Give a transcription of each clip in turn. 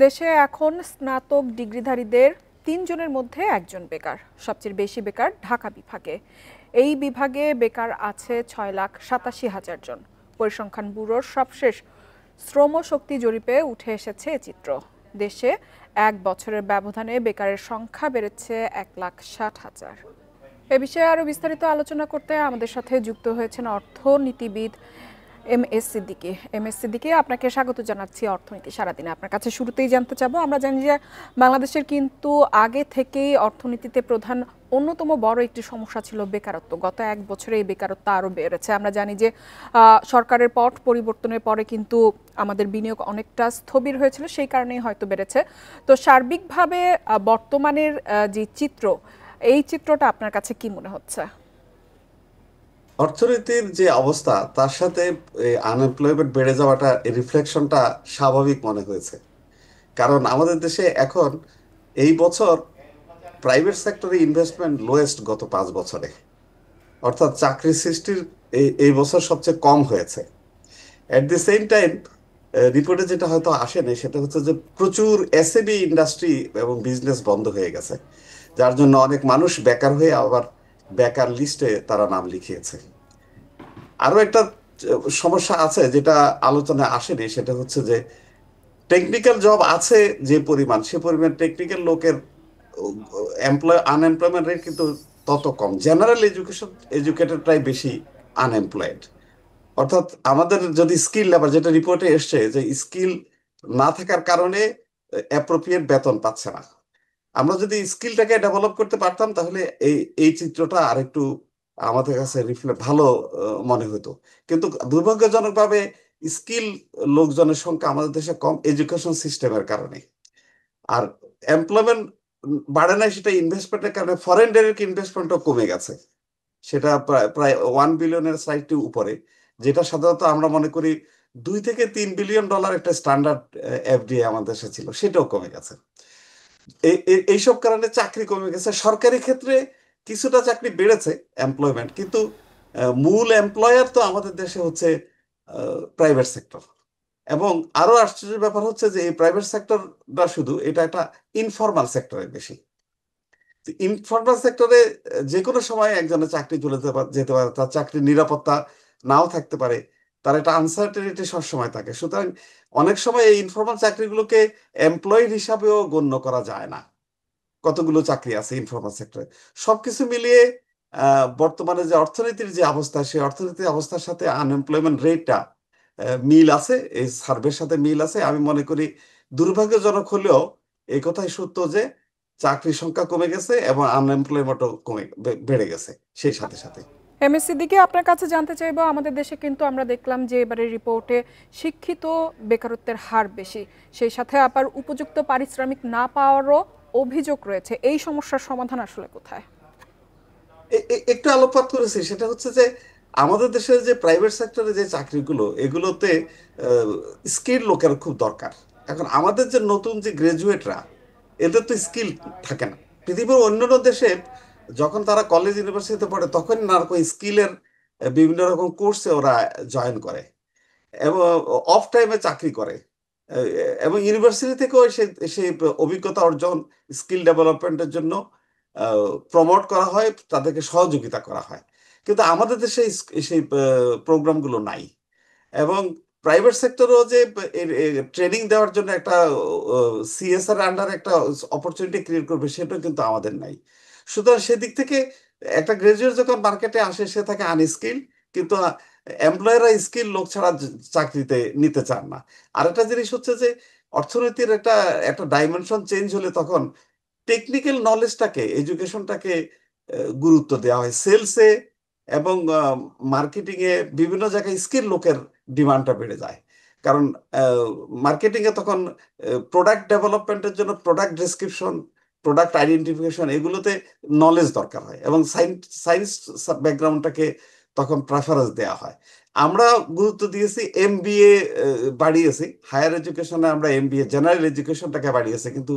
দেশে এখন স্নাতক ডিগ্রিধারীদের ৩ জনের মধ্যে একজন বেকার। সবচেয়ে বেশি বেকার ঢাকা বিভাগে। এই বিভাগে বেকার আছে ৬,৮৭,০০০ জন। পরিসংখ্যান ব্যুরোর সবশেষ শ্রমশক্তি জরিপে উঠে এসেছে এ চিত্র। দেশে এক বছরের ব্যবধানে বেকারের সংখ্যা বেড়েছে ১,৬০,০০০। এ বিষয়ে আরও বিস্তারিত আলোচনা করতে আমাদের সাথে যুক্ত হয়েছেন অর্থনীতিবিদ এম এস সিদ্দিকী। আপনাকে স্বাগত জানাচ্ছি অর্থনীতি সারাদিনে। আপনার কাছে শুরুতেই জানতে চাবো, আমরা জানি যে বাংলাদেশের কিন্তু আগে থেকেই অর্থনীতিতে প্রধান অন্যতম বড় একটি সমস্যা ছিল বেকারত্ব। গত এক বছরে এই বেকারত্ব আরও বেড়েছে। আমরা জানি যে সরকারের পট পরিবর্তনের পরে কিন্তু আমাদের বিনিয়োগ অনেকটা স্থবির হয়েছিল, সেই কারণেই হয়তো বেড়েছে। তো সার্বিকভাবে বর্তমানের যে চিত্র, এই চিত্রটা আপনার কাছে কি মনে হচ্ছে? অর্থনীতির যে অবস্থা তার সাথে আনএমপ্লয়মেন্ট বেড়ে যাওয়াটা রিফ্লেকশনটা স্বাভাবিক মনে হয়েছে। কারণ আমাদের দেশে এখন এই বছর প্রাইভেট সেক্টরে ইনভেস্টমেন্ট লোয়েস্ট গত 5 বছরে। অর্থাৎ চাকরি সৃষ্টির এই বছর সবচেয়ে কম হয়েছে। অ্যাট দি সেম টাইম রিপোর্টে যেটা হয়তো আসেনি সেটা হচ্ছে যে প্রচুর এসএমই ইন্ডাস্ট্রি এবং বিজনেস বন্ধ হয়ে গেছে, যার জন্য অনেক মানুষ বেকার হয়ে আবার বেকার লিস্টে তারা নাম লিখিয়েছে। আরো একটা সমস্যা আছে যেটা আলোচনায় আসেনি, সেটা হচ্ছে যে টেকনিক্যাল জব আছে যে পরিমাণ, সে পরিমাণ টেকনিক্যাল লোকের আনএমপ্লয়মেন্ট রেট কিন্তু তত কম। জেনারেল এডুকেটেডরাই বেশি আনএমপ্লয়েড। অর্থাৎ আমাদের যদি স্কিল লেবার, যেটা রিপোর্টে এসছে যে স্কিল না থাকার কারণে অ্যাপ্রোপ্রিয়েট বেতন পাচ্ছে না। আমরা যদি স্কিলটাকে ডেভেলপ করতে পারতাম তাহলে এই এই চিত্রটা আরেকটু আমাদের কাছে ভালো মনে হতো। কিন্তু দুর্ভাগ্যজনকভাবে স্কিল লোকজনের সংখ্যা আমাদের দেশে কম এডুকেশন সিস্টেমের কারণে। আর এমপ্লয়মেন্ট বাড়ে নাই, সেটা ইনভেস্টমেন্টের কারণে ফরেন ডাইরেক্ট ইনভেস্টমেন্টও কমে গেছে। সেটা প্রায় প্রায় 1 বিলিয়নের সাইডটি উপরে, যেটা সাধারণত আমরা মনে করি $2 থেকে $3 বিলিয়ন একটা স্ট্যান্ডার্ড এফডিআই আমাদের দেশে ছিল, সেটাও কমে গেছে। এইসব কারণে চাকরি কমে গেছে। সরকারি ক্ষেত্রে কিছুটা চাকরি বেড়েছে এমপ্লয়মেন্ট, কিন্তু মূল এমপ্লয়ার তো আমাদের দেশে হচ্ছে প্রাইভেট সেক্টর। এবং আরো আশ্চর্যের ব্যাপার হচ্ছে যে এই প্রাইভেট সেক্টরটা শুধু এটা একটা ইনফর্মাল সেক্টরে বেশি। ইনফর্মাল সেক্টরে যে কোনো সময় একজনের চাকরি চলে যেতে পারে, তার চাকরির নিরাপত্তা নাও থাকতে পারে, তার একটা আনসার্টেনিটি সবসময় থাকে। সুতরাং অনেক সময় এই ইনফর্মাল চাকরিগুলোকে এমপ্লয়ি হিসাবেও গণ্য করা যায় না। কতগুলো চাকরি আছে ইনফর্মাল সেক্টরে। সবকিছু মিলিয়ে বর্তমানে যে অর্থনীতির যে অবস্থা, সেই অর্থনীতির অবস্থার সাথে আনএমপ্লয়মেন্ট রেটটা মিল আছে, এই সার্ভের সাথে মিল আছে। আমি মনে করি দুর্ভাগ্যজনক হলেও এই কথাই সত্য যে চাকরির সংখ্যা কমে গেছে এবং আনএমপ্লয়মেন্টও বেড়ে গেছে সেই সাথে সাথে। এম এস সিদ্দিকী, আপনার কাছে জানতে চাইবো, আমাদের দেশে কিন্তু আমরা দেখলাম যে এবারে রিপোর্টে শিক্ষিত বেকারত্বের হার বেশি, সেই সাথে আবার উপযুক্ত পারিশ্রমিক না পাওয়ারও অভিযোগ রয়েছে। এই সমস্যার সমাধান আসলে কোথায়? একটু আলোকপাত করেছি, সেটা হচ্ছে যে আমাদের দেশের যে প্রাইভেট সেক্টরে যে চাকরিগুলো, এগুলোতে স্কিল লোকের খুব দরকার। এখন আমাদের যে নতুন যে গ্রাজুয়েটরা, এদের তো স্কিল থাকে না। পৃথিবীর অন্যান্য দেশে যখন তারা কলেজ ইউনিভার্সিটিতে পড়ে তখন নারকো স্কিলের বিভিন্ন রকম কোর্সে ওরা জয়েন করে এবং অফ টাইমে চাকরি করে। আহ, এবং ইউনিভার্সিটি থেকেও সেই সেই অভিজ্ঞতা অর্জন, স্কিল ডেভেলপমেন্টের জন্য প্রমোট করা হয়, তাদেরকে সহযোগিতা করা হয়। কিন্তু আমাদের দেশে সেই প্রোগ্রামগুলো নাই। এবং প্রাইভেট সেক্টরও যে ট্রেনিং দেওয়ার জন্য একটা সিএসআর আন্ডার একটা অপরচুনিটি ক্রিয়েট করবে, সেটাও কিন্তু আমাদের নাই। সুতরাং সেদিক থেকে একটা গ্রাজুয়েট যখন মার্কেটে আসে সে থাকে আনস্কিল, কিন্তু এমপ্লয়াররা স্কিল লোক ছাড়া চাকরিতে নিতে চান না। আরেকটা জিনিস হচ্ছে যে অর্থনীতির একটা একটা ডাইমেনশন চেঞ্জ হলে তখন টেকনিক্যাল নলেজটাকে, এডুকেশনটাকে গুরুত্ব দেওয়া হয় সেলসে এবং মার্কেটিং এ। বিভিন্ন জায়গায় স্কিল লোকের ডিমান্ডটা বেড়ে যায়। কারণ মার্কেটিং এ তখন প্রোডাক্ট ডেভেলপমেন্টের জন্য প্রোডাক্ট ডেসক্রিপশন, প্রোডাক্ট আইডেন্টিফিকেশন, এগুলোতে নলেজ দরকার হয় এবং সায়েন্স ব্যাকগ্রাউন্ডটাকে তখন প্রেফারেন্স দেওয়া হয়। আমরা গুরুত্ব দিয়েছি এমবিএ, বাড়িয়েছি হায়ার এডুকেশনে, আমরা এমবিএ জেনারেল এডুকেশনটাকে বাড়িয়েছি, কিন্তু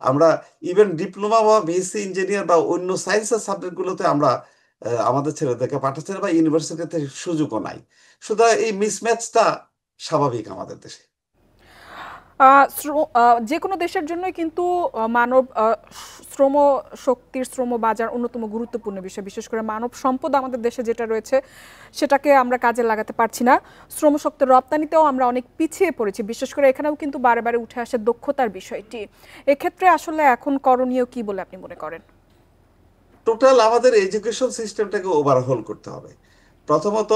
আমরা ইভেন ডিপ্লোমা বা বিএসসি ইঞ্জিনিয়ার বা অন্য সায়েন্সের সাবজেক্টগুলোতে আমরা আমাদের ছেলেদেরকে পাঠাচ্ছি না, বা ইউনিভার্সিটিতে সুযোগও নাই। সুতরাং এই মিসম্যাচটা স্বাভাবিক আমাদের দেশে। যে কোনো দেশের জন্যই কিন্তু মানব শ্রম শক্তির শ্রম বাজার অন্যতম গুরুত্বপূর্ণ বিষয়। বিশেষ করে মানব সম্পদ আমাদের দেশে যেটা রয়েছে সেটাকে আমরা কাজে লাগাতে পারছি না। শ্রম শক্তির রপ্তানিতেও আমরা অনেক পিছিয়ে পড়েছি। বিশেষ করে এখানেও কিন্তু বারে বারে উঠে আসে দক্ষতার বিষয়টি। এক্ষেত্রে আসলে এখন করণীয় কি বলে আপনি মনে করেন? টোটাল আমাদের এডুকেশন সিস্টেমটাকে ওভারহল করতে হবে। প্রথমত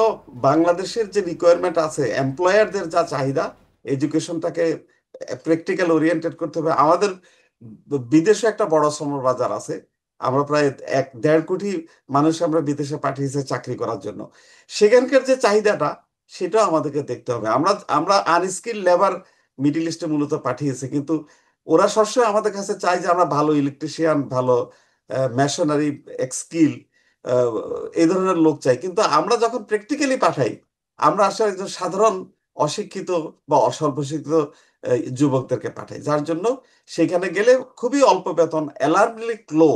বাংলাদেশের যে রিকোয়ারমেন্ট আছে, এমপ্লয়ারদের যা চাহিদা, এডুকেশনটাকে প্র্যাকটিক্যাল ওরিয়েন্টেড করতে হবে। আমাদের বিদেশে একটা বড় শ্রম বাজার আছে। আমরা প্রায় 1-1.5 কোটি মানুষ আমরা বিদেশে পাঠিয়েছে চাকরি করার জন্য। সেখানকার যে চাহিদাটা, সেটাও আমাদেরকে দেখতে হবে। আমরা আমরা আনস্কিল লেবার মিডিল ইস্টে মূলত পাঠিয়েছে, কিন্তু ওরা সবসময় আমাদের কাছে চায় যে আমরা ভালো ইলেকট্রিশিয়ান, ভালো মেশনারি, স্কিল, এই ধরনের লোক চাই। কিন্তু আমরা যখন প্র্যাকটিক্যালি পাঠাই, আমরা আসলে একজন সাধারণ অশিক্ষিত বা অস্বল্প শিক্ষিত যুবকদেরকে পাঠাই, যার জন্য সেখানে গেলে খুবই অল্প বেতন, অ্যালার্মলি লো।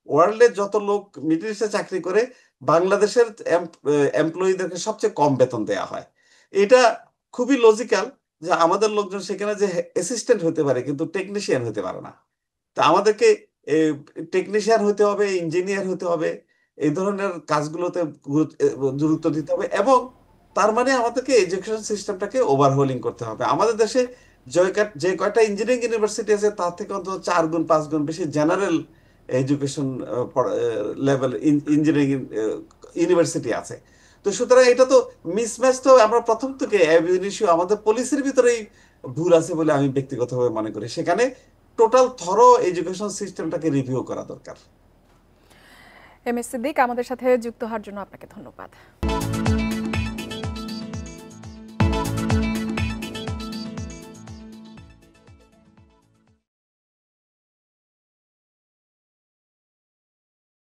ওয়ার্ল্ডে যত লোক মিডল ইস্টে চাকরি করে, বাংলাদেশের এমপ্লয়ীদেরকে সবচেয়ে কম বেতন দেয়া হয়। এটা খুবই লজিক্যাল যে আমাদের লোকজন সেখানে যে অ্যাসিস্ট্যান্ট হতে পারে কিন্তু টেকনিশিয়ান হতে পারে না। তা আমাদেরকে টেকনিশিয়ান হতে হবে, ইঞ্জিনিয়ার হতে হবে, এই ধরনের কাজগুলোতে গুরুত্ব দিতে হবে। এবং তার মানে আমাদেরকে এডুকেশন সিস্টেমটাকে ওভারহোলিং করতে হবে। আমাদের দেশে যে কয়টা ইঞ্জিনিয়ারিং ইউনিভার্সিটি আছে তার থেকে অন্তত 4 গুণ 5 গুণ বেশি general education level engineering university আছে। তো সুতরাং এটা তো মিসম্যাচ। তো আমরা প্রথম থেকে ইস্যু আমাদের পলিসির ভিতরেই ভুল আছে বলে আমি ব্যক্তিগতভাবে মনে করি। সেখানে টোটাল থরো এডুকেশন সিস্টেমটাকে রিভিউ করা দরকার। এম এস সিদ্দিক, আমাদের সাথে যুক্ত হওয়ার জন্য আপনাকে ধন্যবাদ।